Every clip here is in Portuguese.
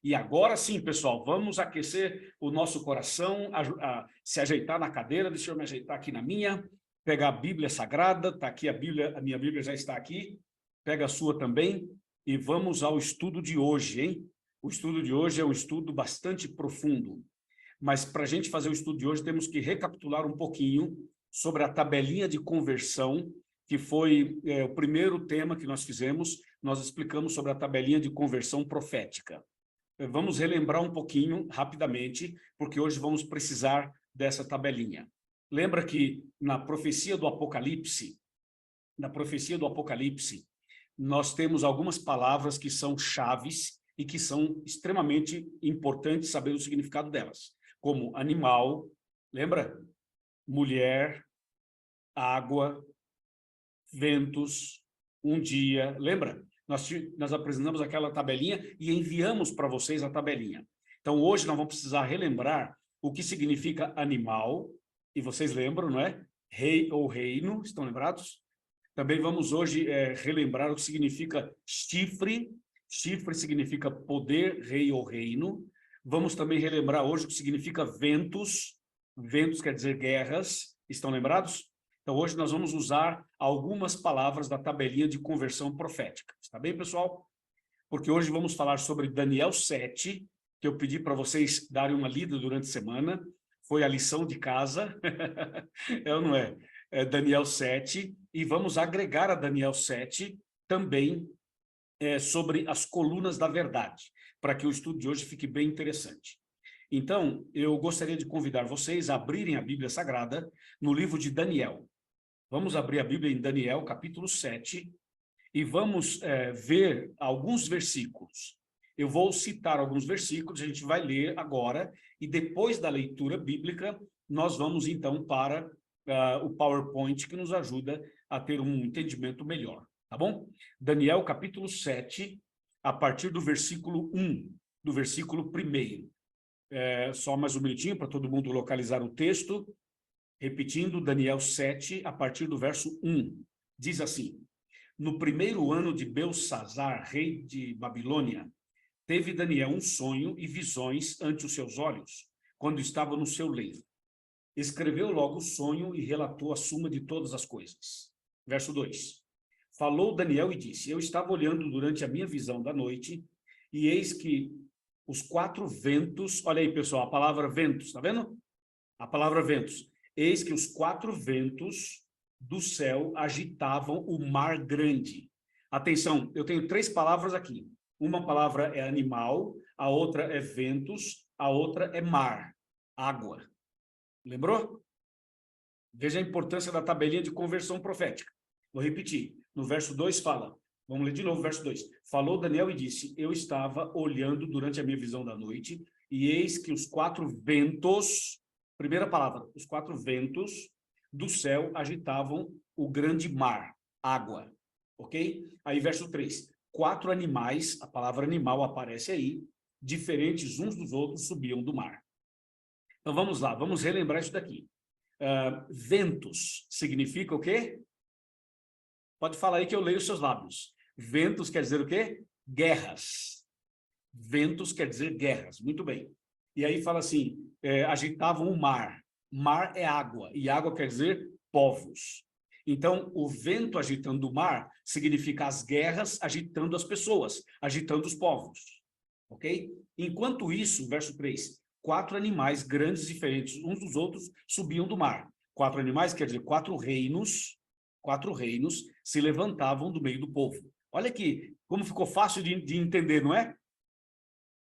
E agora sim, pessoal, vamos aquecer o nosso coração, se ajeitar na cadeira. Deixa eu me ajeitar aqui na minha, pegar a Bíblia Sagrada, está aqui a Bíblia, a minha Bíblia já está aqui, pega a sua também, e vamos ao estudo de hoje, hein? O estudo de hoje é um estudo bastante profundo, mas para a gente fazer o estudo de hoje, temos que recapitular um pouquinho sobre a tabelinha de conversão, que foi o primeiro tema que nós fizemos. Nós explicamos sobre a tabelinha de conversão profética. Vamos relembrar um pouquinho, rapidamente, porque hoje vamos precisar dessa tabelinha. Lembra que na profecia do Apocalipse, nós temos algumas palavras que são chaves e que são extremamente importantes saber o significado delas, como animal, lembra? Mulher, água, ventos, um dia, lembra? Nós apresentamos aquela tabelinha e enviamos para vocês a tabelinha. Então, hoje nós vamos precisar relembrar o que significa animal, e vocês lembram, não é? Rei ou reino, estão lembrados? Também vamos hoje relembrar o que significa chifre. Chifre significa poder, rei ou reino. Vamos também relembrar hoje o que significa ventos. Ventos quer dizer guerras. Estão lembrados? Então, hoje nós vamos usar algumas palavras da tabelinha de conversão profética. Está bem, pessoal? Porque hoje vamos falar sobre Daniel 7, que eu pedi para vocês darem uma lida durante a semana. Foi a lição de casa. É ou não é? É Daniel 7. E vamos agregar a Daniel 7 também sobre as colunas da verdade, para que o estudo de hoje fique bem interessante. Então, eu gostaria de convidar vocês a abrirem a Bíblia Sagrada no livro de Daniel. Vamos abrir a Bíblia em Daniel, capítulo 7, e vamos ver alguns versículos. Eu vou citar alguns versículos, a gente vai ler agora, e depois da leitura bíblica, nós vamos então para o PowerPoint, que nos ajuda a ter um entendimento melhor, tá bom? Daniel, capítulo 7, a partir do versículo 1, do versículo 1. Só mais um minutinho para todo mundo localizar o texto. Repetindo, Daniel 7, a partir do verso 1, diz assim: No primeiro ano de Belsazzar, rei de Babilônia, teve Daniel um sonho e visões ante os seus olhos, quando estava no seu leito. Escreveu logo o sonho e relatou a suma de todas as coisas. Verso 2. Falou Daniel e disse: Eu estava olhando durante a minha visão da noite, e eis que os 4 ventos, olha aí, pessoal, a palavra ventos, tá vendo? A palavra ventos. Eis que os 4 ventos do céu agitavam o mar grande. Atenção, eu tenho 3 palavras aqui. Uma palavra é animal, a outra é ventos, a outra é mar, água. Lembrou? Veja a importância da tabelinha de conversão profética. Vou repetir. No verso 2 fala, vamos ler de novo o verso 2. Falou Daniel e disse: Eu estava olhando durante a minha visão da noite, e eis que os 4 ventos... Primeira palavra, os 4 ventos do céu agitavam o grande mar, água, ok? Aí, verso 3, 4 animais, a palavra animal aparece aí, diferentes uns dos outros, subiam do mar. Então, vamos lá, vamos relembrar isso daqui. Ventos significa o quê? Pode falar aí que eu leio os seus lábios. Ventos quer dizer o quê? Guerras. Ventos quer dizer guerras, muito bem. E aí fala assim, agitavam o mar. Mar é água, e água quer dizer povos. Então, o vento agitando o mar significa as guerras agitando as pessoas, agitando os povos. Ok? Enquanto isso, verso 3, 4 animais grandes diferentes uns dos outros subiam do mar. 4 animais quer dizer 4 reinos se levantavam do meio do povo. Olha aqui, como ficou fácil de entender, não é?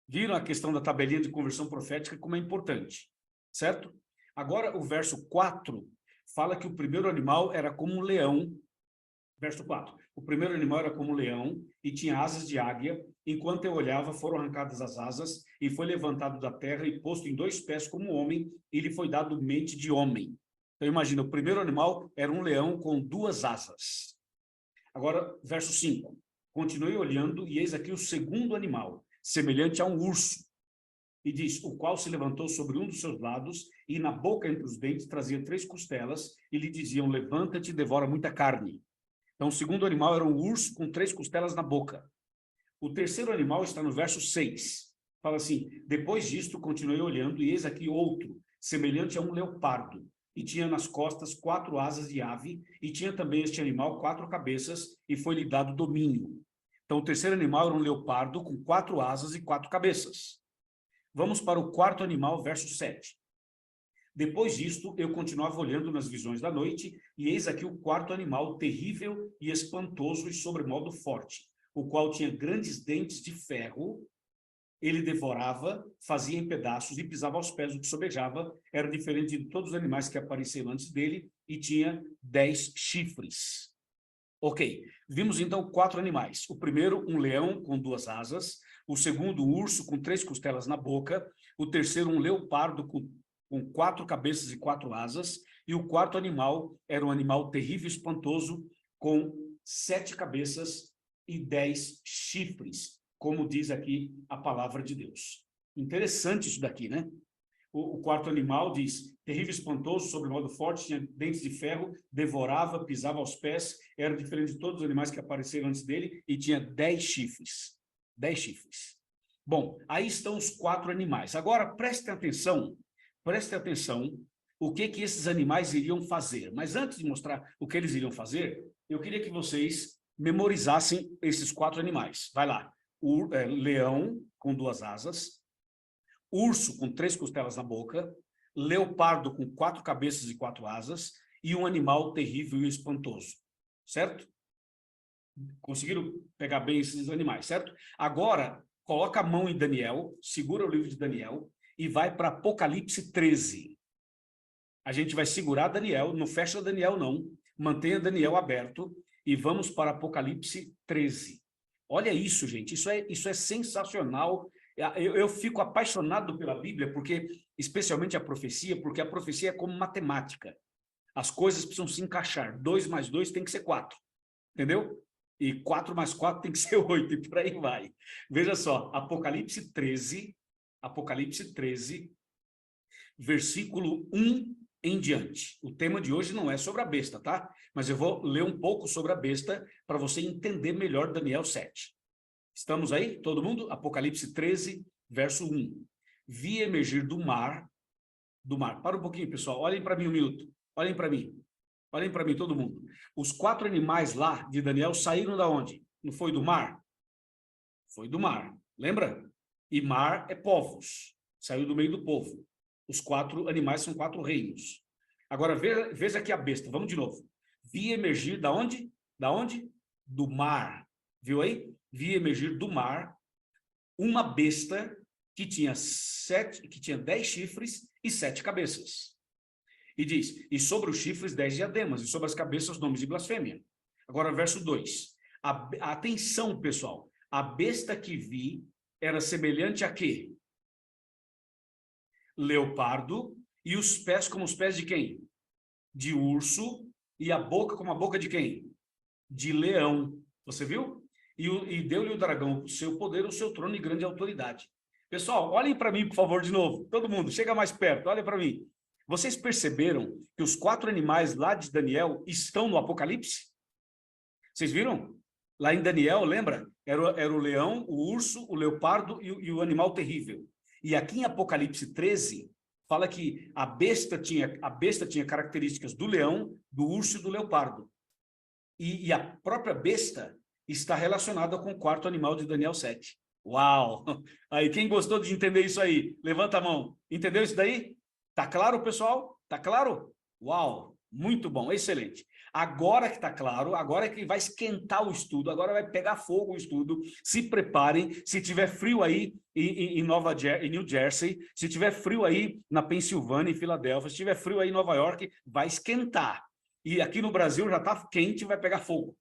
Viram a questão da tabelinha de conversão profética como é importante, certo? Agora, o verso 4 fala que o primeiro animal era como um leão. Verso 4. O primeiro animal era como um leão e tinha asas de águia. Enquanto eu olhava, foram arrancadas as asas e foi levantado da terra e posto em 2 pés como homem, e lhe foi dado mente de homem. Então, imagina, o primeiro animal era um leão com 2 asas. Agora, verso 5. Continuei olhando e eis aqui o segundo animal, semelhante a um urso, e diz, o qual se levantou sobre um dos seus lados, e na boca entre os dentes trazia 3 costelas, e lhe diziam, levanta-te e devora muita carne. Então, o segundo animal era um urso com 3 costelas na boca. O terceiro animal está no verso 6. Fala assim, depois disto, continuei olhando, e eis aqui outro, semelhante a um leopardo, e tinha nas costas 4 asas de ave, e tinha também este animal 4 cabeças, e foi-lhe dado domínio. Então, o terceiro animal era um leopardo com 4 asas e 4 cabeças. Vamos para o quarto animal, verso 7. Depois disto, eu continuava olhando nas visões da noite, e eis aqui o quarto animal, terrível e espantoso e sobremodo forte, o qual tinha grandes dentes de ferro. Ele devorava, fazia em pedaços e pisava aos pés o que sobejava. Era diferente de todos os animais que apareceram antes dele e tinha 10 chifres. Ok, vimos então 4 animais. O primeiro, um leão com 2 asas. O segundo, um urso com 3 costelas na boca. O terceiro, um leopardo com 4 cabeças e 4 asas. E o quarto animal era um animal terrível e espantoso com 7 cabeças e 10 chifres, como diz aqui a palavra de Deus. Interessante isso daqui, né? O quarto animal diz, terrível, espantoso, sobremodo forte, tinha dentes de ferro, devorava, pisava aos pés, era diferente de todos os animais que apareceram antes dele, e tinha 10 chifres. 10 chifres. Bom, aí estão os 4 animais. Agora, prestem atenção o que esses animais iriam fazer. Mas antes de mostrar o que eles iriam fazer, eu queria que vocês memorizassem esses 4 animais. Vai lá. O leão com 2 asas, urso com 3 costelas na boca, leopardo com 4 cabeças e 4 asas, e um animal terrível e espantoso. Certo? Conseguiram pegar bem esses animais, certo? Agora, coloca a mão em Daniel, segura o livro de Daniel, e vai para Apocalipse 13. A gente vai segurar Daniel, não fecha Daniel não, mantenha Daniel aberto, e vamos para Apocalipse 13. Olha isso, gente, isso é sensacional. Eu fico apaixonado pela Bíblia, porque, especialmente a profecia, porque a profecia é como matemática. As coisas precisam se encaixar. 2 mais 2 tem que ser 4, entendeu? E 4 mais 4 tem que ser 8, e por aí vai. Veja só, Apocalipse 13, versículo 1 em diante. O tema de hoje não é sobre a besta, tá? Mas eu vou ler um pouco sobre a besta para você entender melhor Daniel 7. Estamos aí, todo mundo? Apocalipse 13, verso 1. Vi emergir do mar. Para um pouquinho, pessoal. Olhem para mim um minuto. Olhem para mim, todo mundo. Os 4 animais lá de Daniel saíram da onde? Não foi do mar? Foi do mar. Lembra? E mar é povos. Saiu do meio do povo. Os 4 animais são 4 reinos. Agora, veja aqui a besta. Vamos de novo. Vi emergir da onde? Da onde? Do mar. Viu aí? Vi emergir do mar uma besta que tinha 10 chifres e 7 cabeças. E diz, e sobre os chifres 10 diademas, e sobre as cabeças nomes de blasfêmia. Agora, verso 2. Atenção, pessoal. A besta que vi era semelhante a quê? Leopardo, e os pés como os pés de quem? De urso, e a boca como a boca de quem? De leão. Você viu? E deu-lhe o dragão o seu poder, o seu trono e grande autoridade. Pessoal, olhem para mim, por favor, de novo. Todo mundo, chega mais perto, olhem para mim. Vocês perceberam que os 4 animais lá de Daniel estão no Apocalipse? Vocês viram? Lá em Daniel, lembra? Era o leão, o urso, o leopardo e o animal terrível. E aqui em Apocalipse 13, fala que a besta tinha características do leão, do urso e do leopardo. E a própria besta está relacionada com o 4º animal de Daniel 7. Uau! Aí, quem gostou de entender isso aí? Levanta a mão. Entendeu isso daí? Tá claro, pessoal? Tá claro? Uau! Muito bom, excelente. Agora que está claro, agora que vai esquentar o estudo, agora vai pegar fogo o estudo, se preparem, se tiver frio aí em New Jersey, se tiver frio aí na Pensilvânia, em Filadélfia, se tiver frio aí em Nova York, vai esquentar. E aqui no Brasil já está quente e vai pegar fogo.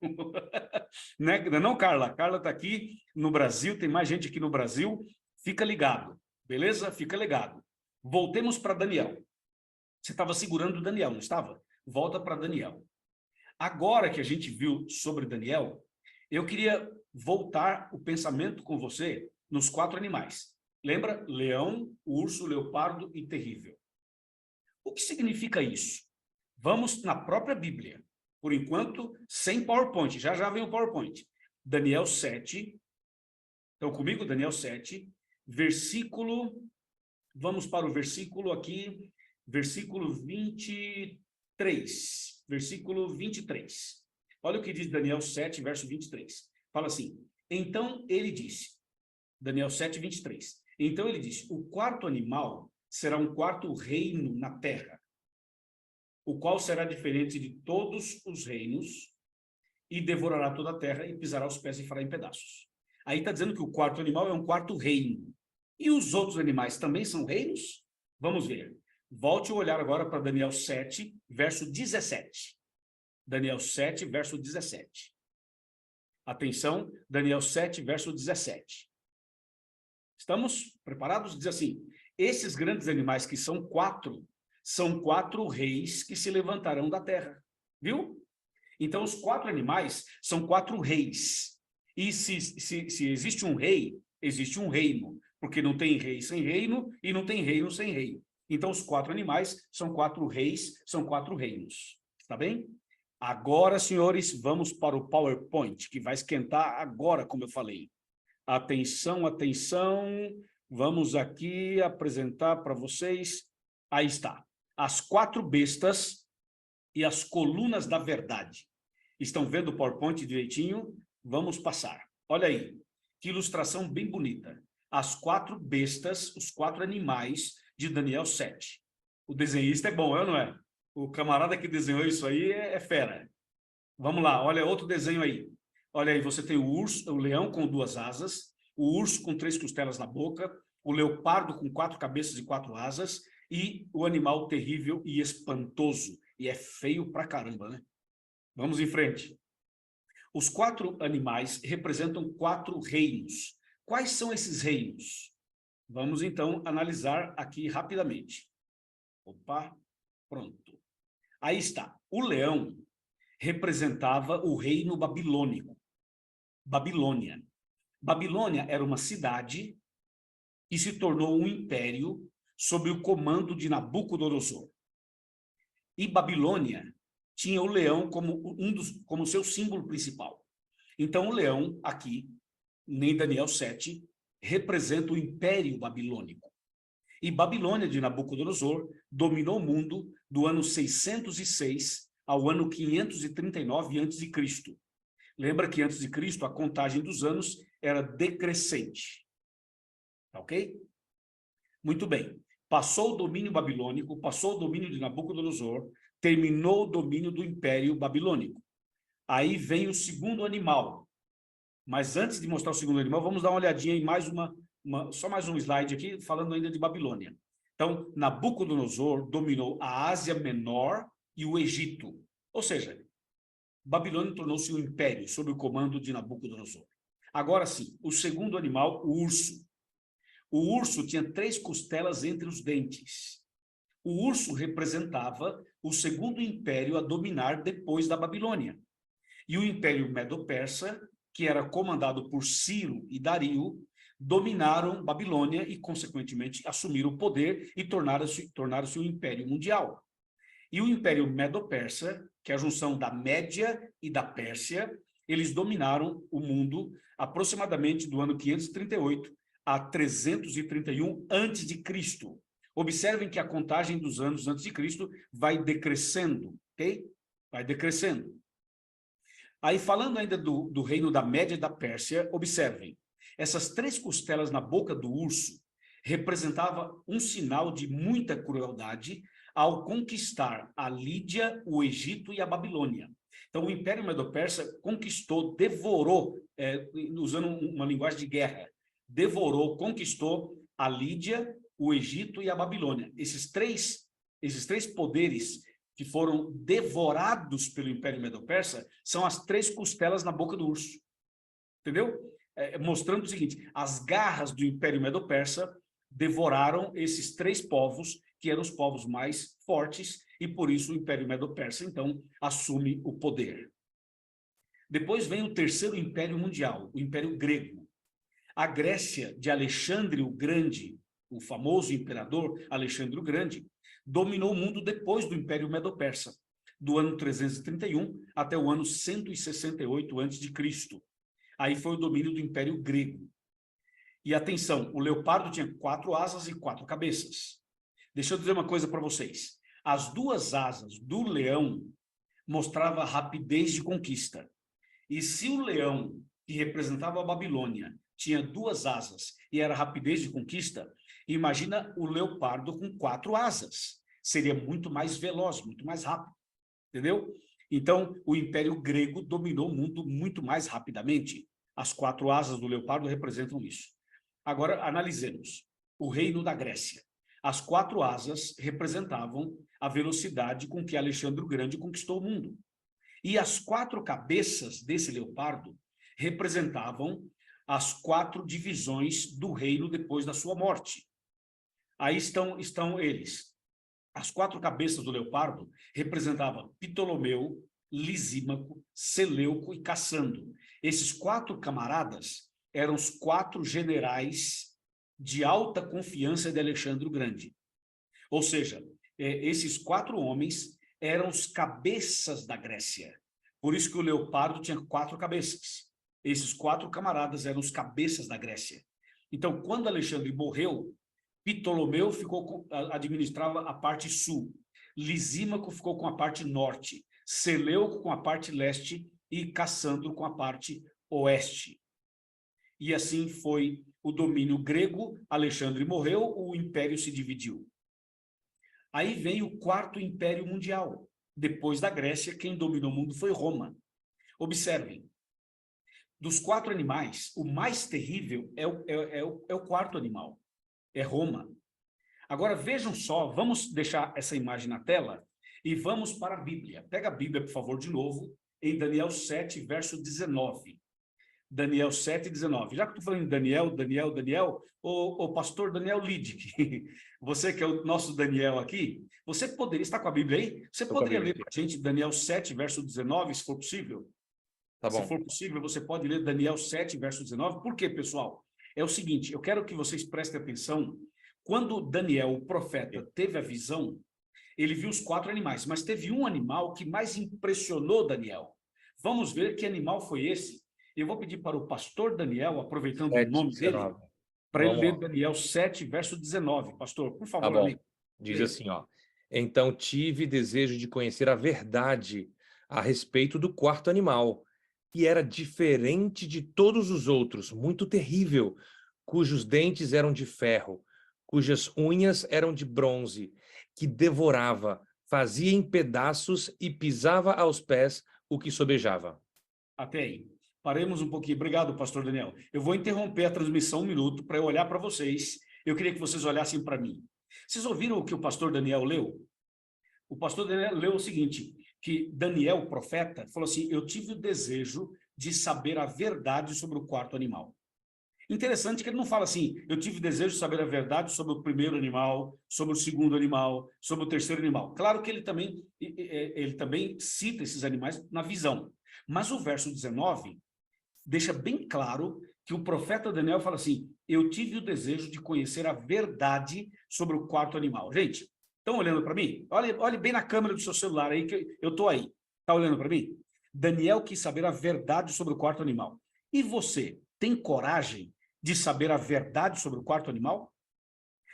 Né? Não, Carla? Carla está aqui no Brasil, tem mais gente aqui no Brasil, fica ligado, beleza? Fica ligado. Voltemos para Daniel. Você estava segurando o Daniel, não estava? Volta para Daniel. Agora que a gente viu sobre Daniel, eu queria voltar o pensamento com você nos 4 animais. Lembra? Leão, urso, leopardo e terrível. O que significa isso? Vamos na própria Bíblia. Por enquanto, sem PowerPoint. Já vem o PowerPoint. Daniel 7. Estão comigo? Daniel 7, vamos para o versículo aqui, versículo 23. Versículo 23. Olha o que diz Daniel 7, verso 23. Fala assim, então ele disse, Daniel 7, 23. Então ele disse, o quarto animal será um quarto reino na terra, o qual será diferente de todos os reinos, e devorará toda a terra, e pisará os pés e fará em pedaços. Aí está dizendo que o quarto animal é um quarto reino. E os outros animais também são reinos? Vamos ver. Volte o olhar agora para Daniel 7, verso 17. Daniel 7, verso 17. Atenção, Daniel 7, verso 17. Estamos preparados? Diz assim, esses grandes animais que são quatro reis que se levantarão da terra. Viu? Então, os quatro animais são quatro reis. E se existe um rei, existe um reino. Porque não tem rei sem reino e não tem reino sem rei. Então, os quatro animais são quatro reis, são quatro reinos. Tá bem? Agora, senhores, vamos para o PowerPoint, que vai esquentar agora, como eu falei. Atenção, atenção. Vamos aqui apresentar para vocês. Aí está. As quatro bestas e as colunas da verdade. Estão vendo o PowerPoint direitinho? Vamos passar. Olha aí. Que ilustração bem bonita. As quatro bestas, os quatro animais de Daniel 7. O desenhista é bom, não é? O camarada que desenhou isso aí é fera. Vamos lá, olha outro desenho aí. Olha aí, você tem o urso, o leão com duas asas, o urso com 3 costelas na boca, o leopardo com 4 cabeças e 4 asas, e o animal terrível e espantoso. E é feio pra caramba, né? Vamos em frente. Os 4 animais representam 4 reinos. Quais são esses reinos? Vamos, então, analisar aqui rapidamente. Opa, pronto. Aí está. O leão representava o reino babilônico. Babilônia. Babilônia era uma cidade e se tornou um império sob o comando de Nabucodonosor. E Babilônia tinha o leão como seu símbolo principal. Então, o leão, aqui, em Daniel 7, representa o Império Babilônico. E Babilônia de Nabucodonosor dominou o mundo do ano 606 ao ano 539 a.C. Lembra que antes de Cristo a contagem dos anos era decrescente. Ok? Muito bem. Passou o domínio babilônico, passou o domínio de Nabucodonosor, terminou o domínio do Império Babilônico. Aí vem o segundo animal. Mas antes de mostrar o segundo animal, vamos dar uma olhadinha em só mais um slide aqui, falando ainda de Babilônia. Então, Nabucodonosor dominou a Ásia Menor e o Egito. Ou seja, Babilônia tornou-se um império sob o comando de Nabucodonosor. Agora sim, o segundo animal, o urso. O urso tinha 3 costelas entre os dentes. O urso representava o segundo império a dominar depois da Babilônia. E o Império Medo-Persa, que era comandado por Ciro e Dario, dominaram Babilônia e, consequentemente, assumiram o poder e tornaram-se um império mundial. E o Império Medo-Persa, que é a junção da Média e da Pérsia, eles dominaram o mundo aproximadamente do ano 538 a 331 a.C. Observem que a contagem dos anos antes de Cristo vai decrescendo, ok? Vai decrescendo. Aí, falando ainda do reino da Média e da Pérsia, observem, essas 3 costelas na boca do urso representava um sinal de muita crueldade ao conquistar a Lídia, o Egito e a Babilônia. Então, o Império Medo-Persa conquistou, devorou, usando uma linguagem de guerra, devorou, conquistou a Lídia, o Egito e a Babilônia. Esses três poderes que foram devorados pelo Império Medo-Persa são as 3 costelas na boca do urso. Entendeu? Mostrando o seguinte, as garras do Império Medo-Persa devoraram esses 3 povos, que eram os povos mais fortes, e por isso o Império Medo-Persa, então, assume o poder. Depois vem o terceiro Império Mundial, o Império Grego. A Grécia de Alexandre o Grande, o famoso imperador Alexandre o Grande, dominou o mundo depois do Império Medo-Persa, do ano 331 até o ano 168 a.C. Aí foi o domínio do Império Grego. E atenção, o leopardo tinha 4 asas e 4 cabeças. Deixa eu dizer uma coisa para vocês. As 2 asas do leão mostrava rapidez de conquista. E se o leão, que representava a Babilônia, tinha 2 asas e era rapidez de conquista, imagina o leopardo com 4 asas. Seria muito mais veloz, muito mais rápido. Entendeu? Então, o Império Grego dominou o mundo muito mais rapidamente. As 4 asas do leopardo representam isso. Agora, analisemos. O reino da Grécia. As 4 asas representavam a velocidade com que Alexandre o Grande conquistou o mundo. E as 4 cabeças desse leopardo representavam as 4 divisões do reino depois da sua morte. Aí estão eles. As 4 cabeças do leopardo representavam Ptolomeu, Lisímaco, Seleuco e Cassandro. Esses 4 camaradas eram os 4 generais de alta confiança de Alexandre o Grande. Ou seja, esses 4 homens eram os cabeças da Grécia. Por isso que o leopardo tinha 4 cabeças. Esses 4 camaradas eram os cabeças da Grécia. Então, quando Alexandre morreu, Ptolomeu administrava a parte sul, Lisímaco ficou com a parte norte, Seleuco com a parte leste e Cassandro com a parte oeste. E assim foi o domínio grego. Alexandre morreu, o império se dividiu. Aí vem o 4º Império Mundial. Depois da Grécia, quem dominou o mundo foi Roma. Observem, dos 4 animais, o mais terrível é o 4º animal. É Roma. Agora, vejam só, vamos deixar essa imagem na tela e vamos para a Bíblia. Pega a Bíblia, por favor, de novo, em Daniel 7, verso 19. Daniel 7, 19. Já que eu estou falando em Daniel, o pastor Daniel Lidic, você que é o nosso Daniel aqui, você poderia estar com a Bíblia aí? Você poderia ler para a gente Daniel 7, verso 19, se for possível? Tá bom. Se for possível, você pode ler Daniel 7, verso 19. Por quê, pessoal? É o seguinte, eu quero que vocês prestem atenção. Quando Daniel, o profeta, teve a visão, ele viu os 4 animais, mas teve um animal que mais impressionou Daniel. Vamos ver que animal foi esse. Eu vou pedir para o pastor Daniel, aproveitando 7, o nome 19. dele, para ele ler Lá. Daniel 7, verso 19. Pastor, por favor, Tá bom. amigo. Diz assim, ó. Então tive desejo de conhecer a verdade a respeito do 4º animal, que era diferente de todos os outros, muito terrível, cujos dentes eram de ferro, cujas unhas eram de bronze, que devorava, fazia em pedaços e pisava aos pés o que sobejava. Até aí. Paremos um pouquinho. Obrigado, pastor Daniel. Eu vou interromper a transmissão um minuto para eu olhar para vocês. Eu queria que vocês olhassem para mim. Vocês ouviram o que o pastor Daniel leu? O pastor Daniel leu o seguinte, que Daniel, o profeta, falou assim, eu tive o desejo de saber a verdade sobre o 4º animal. Interessante que ele não fala assim, eu tive desejo de saber a verdade sobre o 1º animal, sobre o 2º animal, sobre o 3º animal. Claro que ele também cita esses animais na visão. Mas o verso 19 deixa bem claro que o profeta Daniel fala assim, eu tive o desejo de conhecer a verdade sobre o 4º animal. Gente, estão olhando para mim? Olhe bem na câmera do seu celular aí, que eu estou aí. Está olhando para mim? Daniel quis saber a verdade sobre o 4º animal. E você tem coragem de saber a verdade sobre o 4º animal?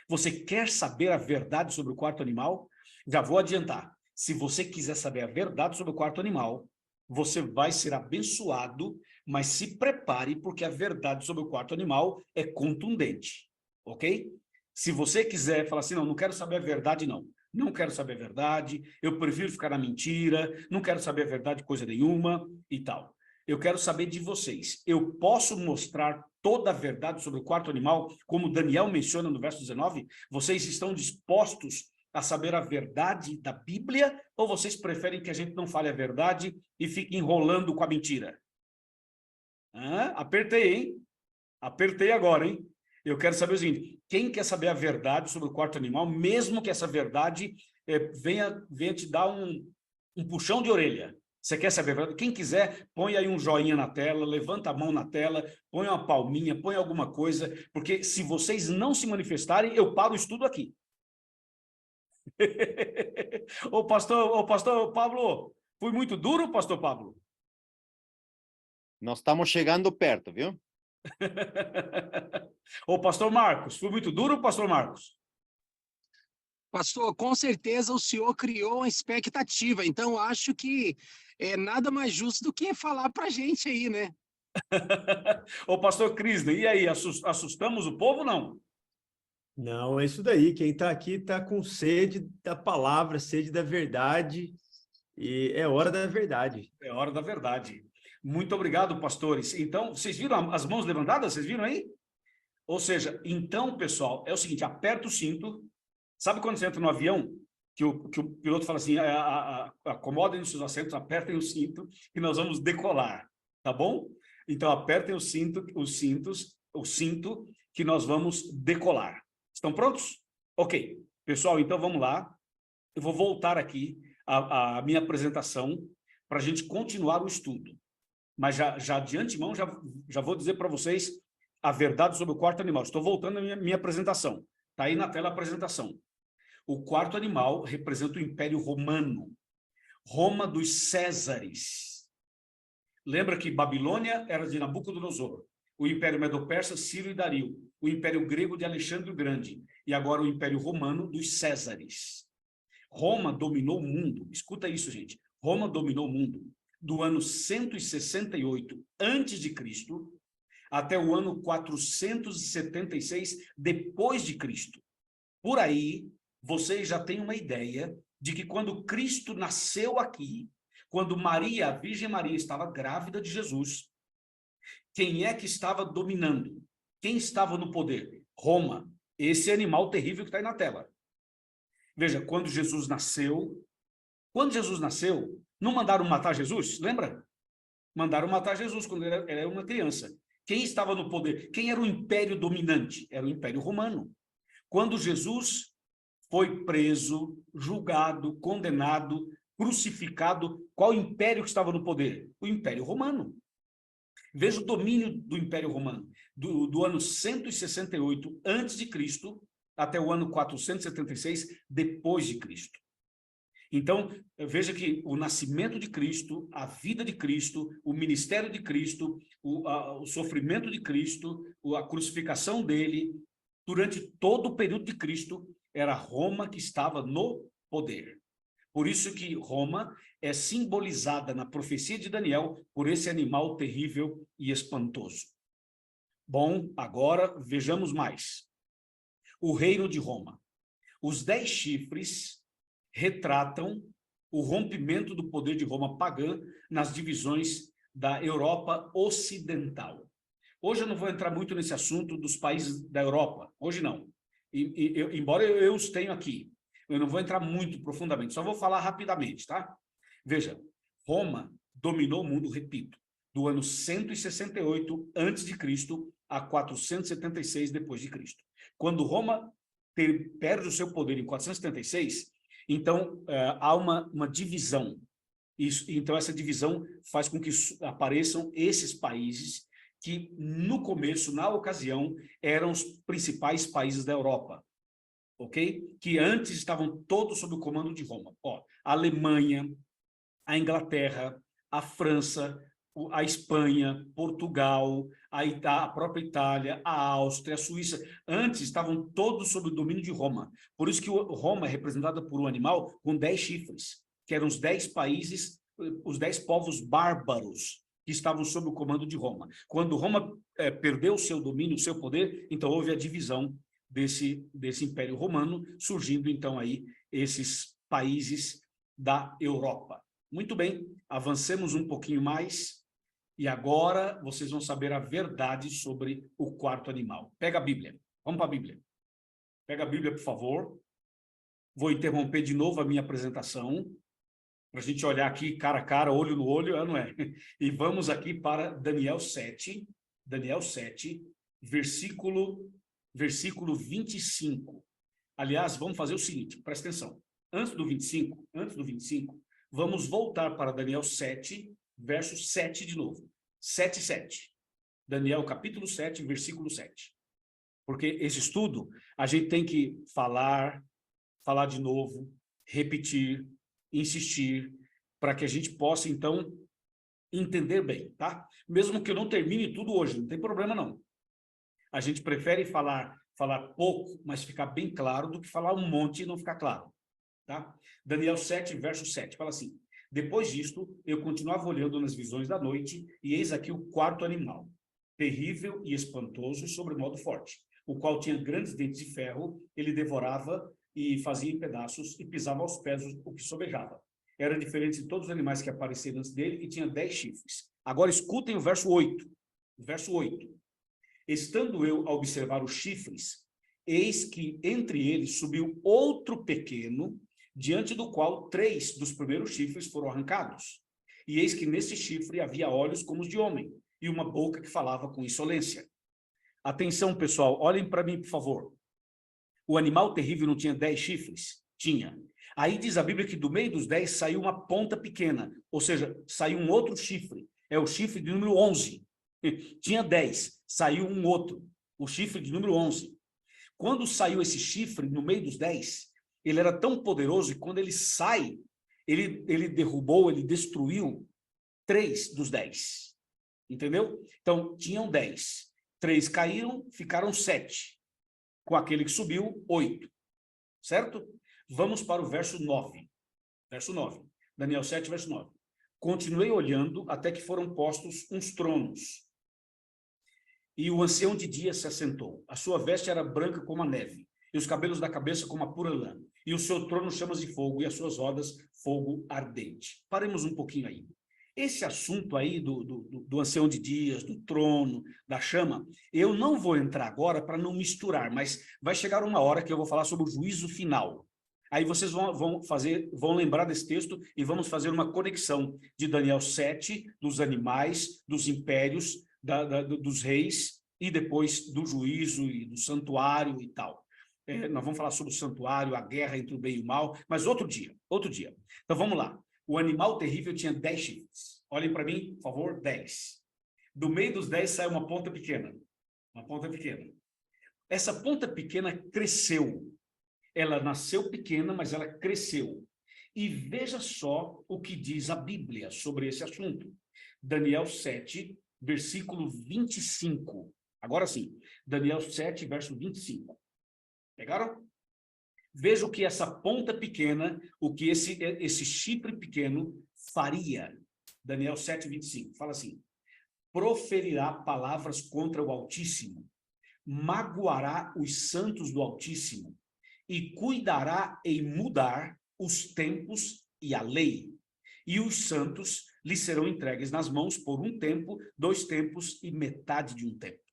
Você quer saber a verdade sobre o 4º animal? Já vou adiantar. Se você quiser saber a verdade sobre o 4º animal, você vai ser abençoado, mas se prepare, porque a verdade sobre o 4º animal é contundente, ok? Se você quiser falar assim, não quero saber a verdade, não quero saber a verdade, eu prefiro ficar na mentira, não quero saber a verdade coisa nenhuma e tal. Eu quero saber de vocês, eu posso mostrar toda a verdade sobre o 4º animal, como Daniel menciona no verso 19? Vocês estão dispostos a saber a verdade da Bíblia, ou vocês preferem que a gente não fale a verdade e fique enrolando com a mentira? Apertei, hein? Apertei agora, hein? Eu quero saber o seguinte, quem quer saber a verdade sobre o 4º animal, mesmo que essa verdade venha te dar um puxão de orelha? Você quer saber a verdade? Quem quiser, põe aí um joinha na tela, levanta a mão na tela, põe uma palminha, põe alguma coisa, porque se vocês não se manifestarem, eu paro o estudo aqui. Ô pastor Pablo, fui muito duro, pastor Pablo? Nós estamos chegando perto, viu? Ô, pastor Marcos, fui muito duro, pastor Marcos? Pastor, com certeza o senhor criou uma expectativa, então acho que é nada mais justo do que falar para a gente aí, né? Ô, pastor Crisne, e aí, assustamos o povo, não? Não, é isso daí. Quem está aqui está com sede da palavra, sede da verdade, e é hora da verdade. É hora da verdade. Muito obrigado, pastores. Então, vocês viram as mãos levantadas? Vocês viram aí? Ou seja, então, pessoal, é o seguinte, aperta o cinto. Sabe quando você entra no avião, que o piloto fala assim, acomodem os seus assentos, apertem o cinto, que nós vamos decolar, tá bom? Então, apertem o cinto, o cinto, que nós vamos decolar. Estão prontos? Ok. Pessoal, então vamos lá. Eu vou voltar aqui a minha apresentação para a gente continuar o estudo. Mas já de antemão, já vou dizer para vocês a verdade sobre o quarto animal. Estou voltando à minha apresentação. Está aí na tela a apresentação. O quarto animal representa o Império Romano. Roma dos Césares. Lembra que Babilônia era de Nabucodonosor. O Império Medo-Persa, Ciro e Dario. O Império Grego de Alexandre o Grande. E agora o Império Romano dos Césares. Roma dominou o mundo. Escuta isso, gente. Roma dominou o mundo do ano 168 a.C. até o ano 476 depois de Cristo. Por aí, vocês já têm uma ideia de que quando Cristo nasceu aqui, quando Maria, a Virgem Maria, estava grávida de Jesus, quem é que estava dominando? Quem estava no poder? Roma, esse animal terrível que está aí na tela. Veja, quando Jesus nasceu, não mandaram matar Jesus, lembra? Mandaram matar Jesus quando ele era uma criança. Quem estava no poder? Quem era o império dominante? Era o Império Romano. Quando Jesus foi preso, julgado, condenado, crucificado, qual império que estava no poder? O Império Romano. Veja o domínio do Império Romano, do ano 168 a.C. até o ano 476 depois de Cristo. Então, veja que o nascimento de Cristo, a vida de Cristo, o ministério de Cristo, o sofrimento de Cristo, a crucificação dele, durante todo o período de Cristo, era Roma que estava no poder. Por isso que Roma é simbolizada na profecia de Daniel por esse animal terrível e espantoso. Bom, agora vejamos mais. O reino de Roma. Os 10 chifres retratam o rompimento do poder de Roma pagã nas divisões da Europa Ocidental. Hoje eu não vou entrar muito nesse assunto dos países da Europa, hoje não. Embora eu os tenha aqui, eu não vou entrar muito profundamente, só vou falar rapidamente, tá? Veja, Roma dominou o mundo, repito, do ano 168 a.C. a 476 depois de Cristo. Quando Roma perde o seu poder em 476, então há uma divisão. Então essa divisão faz com que apareçam esses países que no começo, na ocasião, eram os principais países da Europa, ok? Que antes estavam todos sob o comando de Roma. Ó, a Alemanha, a Inglaterra, a França, a Espanha, Portugal, a própria Itália, a Áustria, a Suíça, antes estavam todos sob o domínio de Roma. Por isso que Roma é representada por um animal com 10 chifres, que eram os 10 países, os 10 povos bárbaros que estavam sob o comando de Roma. Quando Roma perdeu o seu domínio, o seu poder, então houve a divisão desse Império Romano, surgindo então aí esses países da Europa. Muito bem, avancemos um pouquinho mais e agora vocês vão saber a verdade sobre o quarto animal. Pega a Bíblia, vamos para a Bíblia. Pega a Bíblia, por favor. Vou interromper de novo a minha apresentação, para a gente olhar aqui cara a cara, olho no olho, não é? E vamos aqui para Daniel 7, versículo 25. Aliás, vamos fazer o seguinte, presta atenção. Antes do 25, vamos voltar para Daniel 7, verso 7 de novo. 7. Daniel, capítulo 7, versículo 7. Porque esse estudo, a gente tem que falar de novo, repetir, insistir, para que a gente possa, então, entender bem, tá? Mesmo que eu não termine tudo hoje, não tem problema não. A gente prefere falar pouco, mas ficar bem claro, do que falar um monte e não ficar claro, tá? Daniel 7, verso 7, fala assim: depois disto, eu continuava olhando nas visões da noite, e eis aqui o quarto animal, terrível e espantoso, sobremodo forte, o qual tinha grandes dentes de ferro, ele devorava e fazia em pedaços, e pisava aos pés o que sobejava. Era diferente de todos os animais que apareceram antes dele, e tinha 10 chifres. Agora escutem o verso 8. Verso 8. Estando eu a observar os chifres, eis que entre eles subiu outro pequeno, diante do qual 3 dos primeiros chifres foram arrancados. E eis que nesse chifre havia olhos como os de homem, e uma boca que falava com insolência. Atenção, pessoal, olhem para mim, por favor. O animal terrível não tinha 10 chifres? Tinha. Aí diz a Bíblia que do meio dos 10 saiu uma ponta pequena, ou seja, saiu um outro chifre. É o chifre de número 11. Tinha 10, saiu um outro, o chifre de número 11. Quando saiu esse chifre no meio dos 10, ele era tão poderoso que quando ele sai, ele derrubou, ele destruiu 3 dos 10. Entendeu? Então, tinham 10. 3 caíram, ficaram 7. Com aquele que subiu, 8. Certo? Vamos para o verso 9. Verso 9. Daniel 7, verso 9. Continuei olhando até que foram postos uns tronos. E o ancião de dia se assentou. A sua veste era branca como a neve, e os cabelos da cabeça como a pura lã. E o seu trono chamas de fogo, e as suas rodas fogo ardente. Paremos um pouquinho aí. Esse assunto aí do ancião de dias, do trono, da chama, eu não vou entrar agora para não misturar, mas vai chegar uma hora que eu vou falar sobre o juízo final. Aí vocês vão lembrar desse texto e vamos fazer uma conexão de Daniel 7, dos animais, dos impérios, dos reis, e depois do juízo e do santuário e tal. Nós vamos falar sobre o santuário, a guerra entre o bem e o mal, mas outro dia. Então vamos lá. O animal terrível tinha 10 chifres. Olhem para mim, por favor, 10. Do meio dos 10 sai uma ponta pequena. Uma ponta pequena. Essa ponta pequena cresceu. Ela nasceu pequena, mas ela cresceu. E veja só o que diz a Bíblia sobre esse assunto. Daniel 7, versículo 25. Agora sim, Daniel 7, verso 25. Pegaram? Veja o que essa ponta pequena, o que esse chifre pequeno faria. Daniel 7, 25. Fala assim: proferirá palavras contra o Altíssimo, magoará os santos do Altíssimo, e cuidará em mudar os tempos e a lei. E os santos lhe serão entregues nas mãos por 1 tempo, 2 tempos e metade de 1 tempo.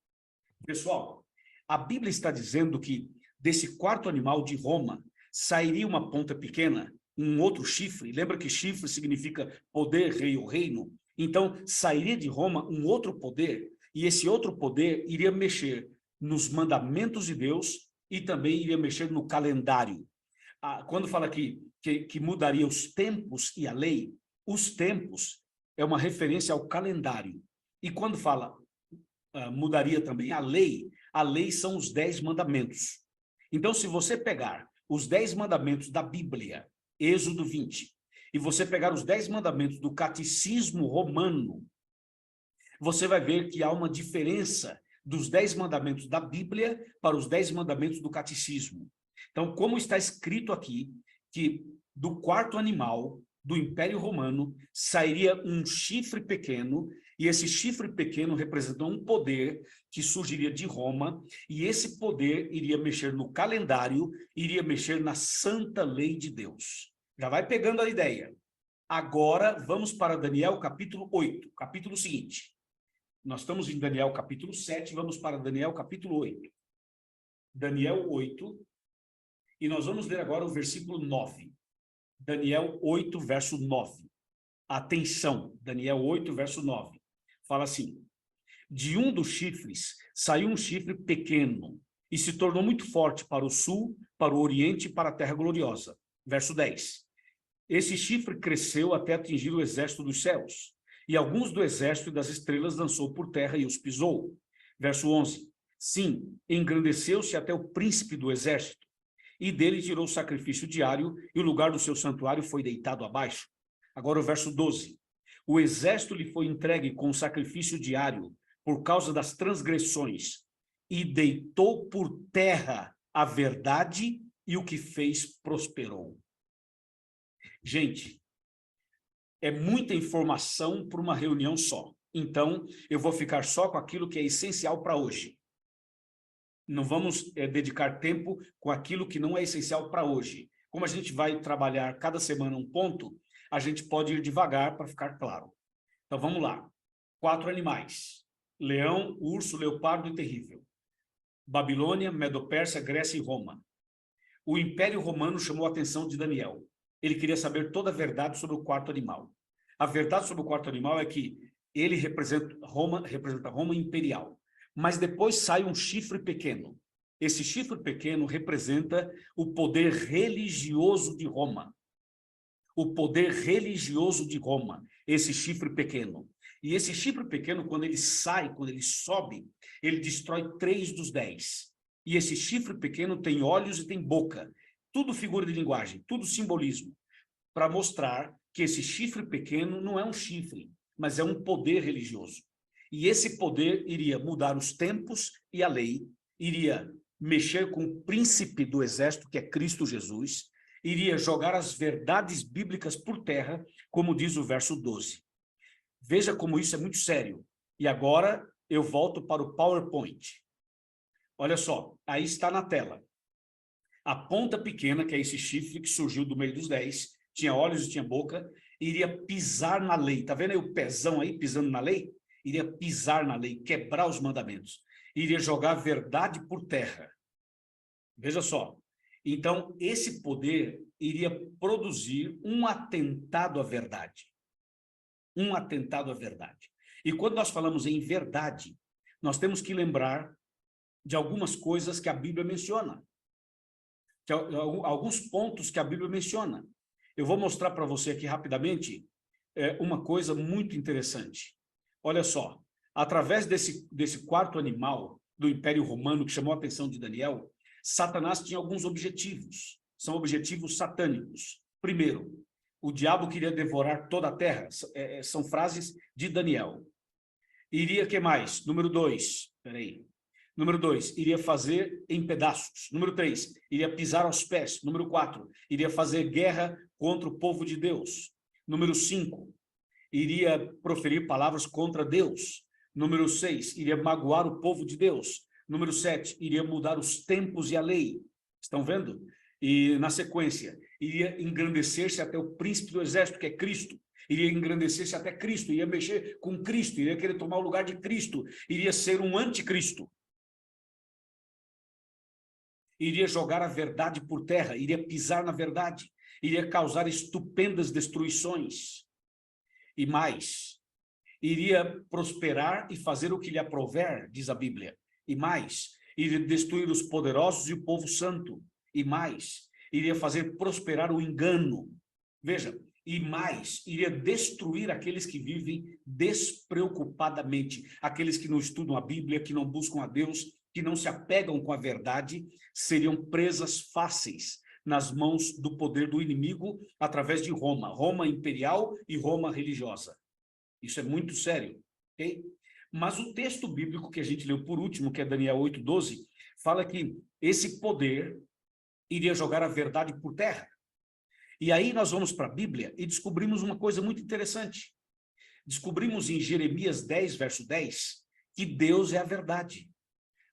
Pessoal, a Bíblia está dizendo que desse quarto animal de Roma sairia uma ponta pequena, um outro chifre. Lembra que chifre significa poder, rei ou reino? Então, sairia de Roma um outro poder, e esse outro poder iria mexer nos mandamentos de Deus e também iria mexer no calendário. Quando fala aqui que mudaria os tempos e a lei, os tempos é uma referência ao calendário. E quando fala mudaria também a lei são os 10 mandamentos. Então, se você pegar os 10 mandamentos da Bíblia, Êxodo 20, e você pegar os 10 mandamentos do catecismo romano, você vai ver que há uma diferença dos 10 mandamentos da Bíblia para os 10 mandamentos do catecismo. Então, como está escrito aqui, que do quarto animal do Império Romano sairia um chifre pequeno, e esse chifre pequeno representou um poder que surgiria de Roma, e esse poder iria mexer no calendário, iria mexer na santa lei de Deus. Já vai pegando a ideia. Agora, vamos para Daniel capítulo 8, capítulo seguinte. Nós estamos em Daniel capítulo 7, vamos para Daniel capítulo 8. Daniel 8, e nós vamos ler agora o versículo 9. Daniel 8, verso 9. Atenção, Daniel 8, verso 9. Fala assim: de um dos chifres saiu um chifre pequeno e se tornou muito forte para o sul, para o oriente e para a terra gloriosa. Verso 10. Esse chifre cresceu até atingir o exército dos céus, e alguns do exército e das estrelas lançou por terra e os pisou. Verso 11. Sim, engrandeceu-se até o príncipe do exército, e dele tirou o sacrifício diário, e o lugar do seu santuário foi deitado abaixo. Agora o verso 12. O exército lhe foi entregue com sacrifício diário por causa das transgressões e deitou por terra a verdade e o que fez prosperou. Gente, é muita informação para uma reunião só. Então, eu vou ficar só com aquilo que é essencial para hoje. Não vamos dedicar tempo com aquilo que não é essencial para hoje. Como a gente vai trabalhar cada semana um ponto, a gente pode ir devagar para ficar claro. Então, vamos lá. 4 animais. Leão, urso, leopardo e terrível. Babilônia, Medo-Pérsia, Grécia e Roma. O Império Romano chamou a atenção de Daniel. Ele queria saber toda a verdade sobre o quarto animal. A verdade sobre o quarto animal é que ele representa Roma imperial. Mas depois sai um chifre pequeno. Esse chifre pequeno representa o poder religioso de Roma. O poder religioso de Roma, esse chifre pequeno. E esse chifre pequeno, quando ele sai, quando ele sobe, ele destrói 3 dos 10. E esse chifre pequeno tem olhos e tem boca. Tudo figura de linguagem, tudo simbolismo. Para mostrar que esse chifre pequeno não é um chifre, mas é um poder religioso. E esse poder iria mudar os tempos e a lei, iria mexer com o príncipe do exército, que é Cristo Jesus, iria jogar as verdades bíblicas por terra, como diz o verso 12. Veja como isso é muito sério. E agora eu volto para o PowerPoint. Olha só, aí está na tela. A ponta pequena, que é esse chifre que surgiu do meio dos 10, tinha olhos e tinha boca, iria pisar na lei. Está vendo aí o pezão aí pisando na lei? Iria pisar na lei, quebrar os mandamentos. Iria jogar a verdade por terra. Veja só. Então, esse poder iria produzir um atentado à verdade. Um atentado à verdade. E quando nós falamos em verdade, nós temos que lembrar de algumas coisas que a Bíblia menciona. Alguns pontos que a Bíblia menciona. Eu vou mostrar para você aqui rapidamente uma coisa muito interessante. Olha só, através desse quarto animal do Império Romano que chamou a atenção de Daniel, Satanás tinha alguns objetivos. São objetivos satânicos. Primeiro, o diabo queria devorar toda a terra. São frases de Daniel. Iria, que mais? Número 2, peraí. Número 2, iria fazer em pedaços. Número 3, iria pisar aos pés. Número 4, iria fazer guerra contra o povo de Deus. Número 5, iria proferir palavras contra Deus. Número 6, iria magoar o povo de Deus. Número 7, iria mudar os tempos e a lei. Estão vendo? E, na sequência, iria engrandecer-se até o príncipe do exército, que é Cristo. Iria engrandecer-se até Cristo, iria mexer com Cristo, iria querer tomar o lugar de Cristo, iria ser um anticristo. Iria jogar a verdade por terra, iria pisar na verdade, iria causar estupendas destruições. E mais, iria prosperar e fazer o que lhe aprouver, diz a Bíblia. E mais, iria destruir os poderosos e o povo santo. E mais, iria fazer prosperar o engano. Veja, e mais, iria destruir aqueles que vivem despreocupadamente, aqueles que não estudam a Bíblia, que não buscam a Deus, que não se apegam com a verdade, seriam presas fáceis nas mãos do poder do inimigo através de Roma, Roma imperial e Roma religiosa. Isso é muito sério, ok? Mas o texto bíblico que a gente leu por último, que é Daniel 8:12, fala que esse poder iria jogar a verdade por terra. E aí nós vamos para a Bíblia e descobrimos uma coisa muito interessante. Descobrimos em Jeremias 10, verso 10, que Deus é a verdade.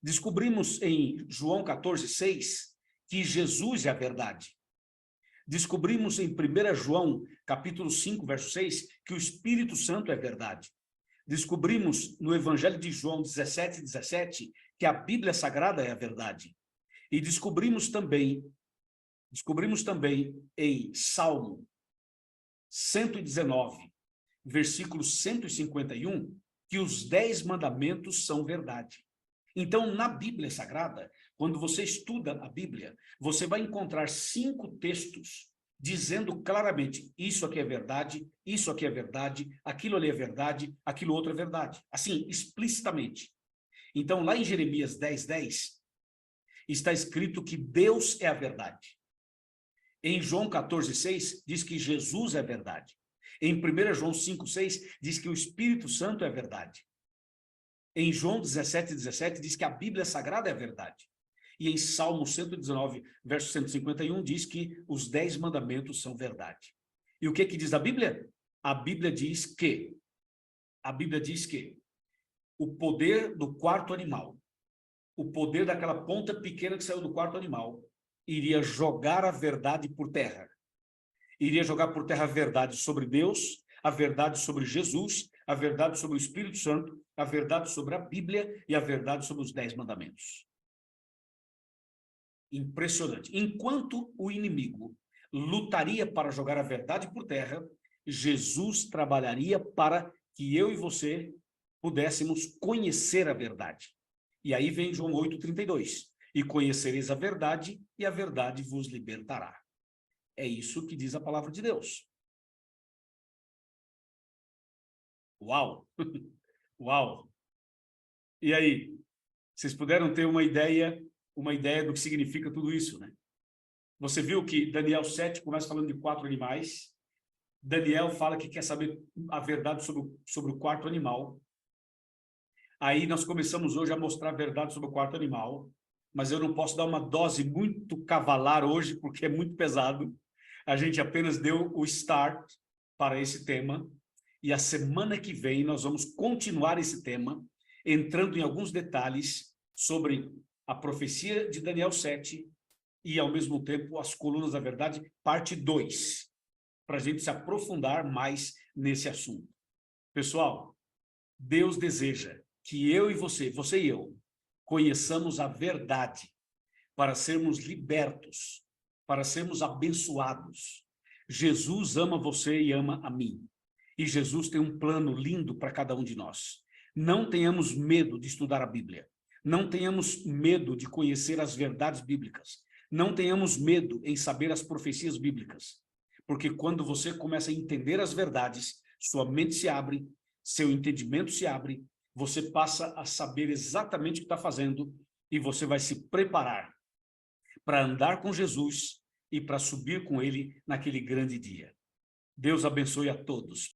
Descobrimos em João 14:6, que Jesus é a verdade. Descobrimos em 1 João, capítulo 5, verso 6, que o Espírito Santo é verdade. Descobrimos no Evangelho de João 17:17, que a Bíblia Sagrada é a verdade. E descobrimos também em Salmo 119, versículo 151, que os 10 mandamentos são verdade. Então, na Bíblia Sagrada, quando você estuda a Bíblia, você vai encontrar 5 textos dizendo claramente, isso aqui é verdade, isso aqui é verdade, aquilo ali é verdade, aquilo outro é verdade. Assim, explicitamente. Então, lá em Jeremias 10:10, está escrito que Deus é a verdade. Em João 14:6, diz que Jesus é a verdade. Em 1 João 5,6 diz que o Espírito Santo é a verdade. Em João 17,17 diz que a Bíblia Sagrada é a verdade. E em Salmo 119, verso 151, diz que os 10 mandamentos são verdade. E o que diz a Bíblia? A Bíblia diz que o poder do quarto animal, o poder daquela ponta pequena que saiu do quarto animal, iria jogar a verdade por terra. Iria jogar por terra a verdade sobre Deus, a verdade sobre Jesus, a verdade sobre o Espírito Santo, a verdade sobre a Bíblia e a verdade sobre os 10 mandamentos. Impressionante. Enquanto o inimigo lutaria para jogar a verdade por terra, Jesus trabalharia para que eu e você pudéssemos conhecer a verdade. E aí vem João 8,32. E conhecereis a verdade, e a verdade vos libertará. É isso que diz a palavra de Deus. Uau! Uau! E aí? Vocês puderam ter uma ideia do que significa tudo isso, né? Você viu que Daniel 7 começa falando de 4 animais. Daniel fala que quer saber a verdade sobre o quarto animal. Aí nós começamos hoje a mostrar a verdade sobre o quarto animal, mas eu não posso dar uma dose muito cavalar hoje, porque é muito pesado. A gente apenas deu o start para esse tema, e a semana que vem nós vamos continuar esse tema, entrando em alguns detalhes sobre a profecia de Daniel 7 e, ao mesmo tempo, as colunas da verdade, parte 2, para a gente se aprofundar mais nesse assunto. Pessoal, Deus deseja que eu e você e eu, conheçamos a verdade para sermos libertos, para sermos abençoados. Jesus ama você e ama a mim. E Jesus tem um plano lindo para cada um de nós. Não tenhamos medo de estudar a Bíblia. Não tenhamos medo de conhecer as verdades bíblicas. Não tenhamos medo em saber as profecias bíblicas. Porque quando você começa a entender as verdades, sua mente se abre, seu entendimento se abre, você passa a saber exatamente o que está fazendo e você vai se preparar para andar com Jesus e para subir com ele naquele grande dia. Deus abençoe a todos.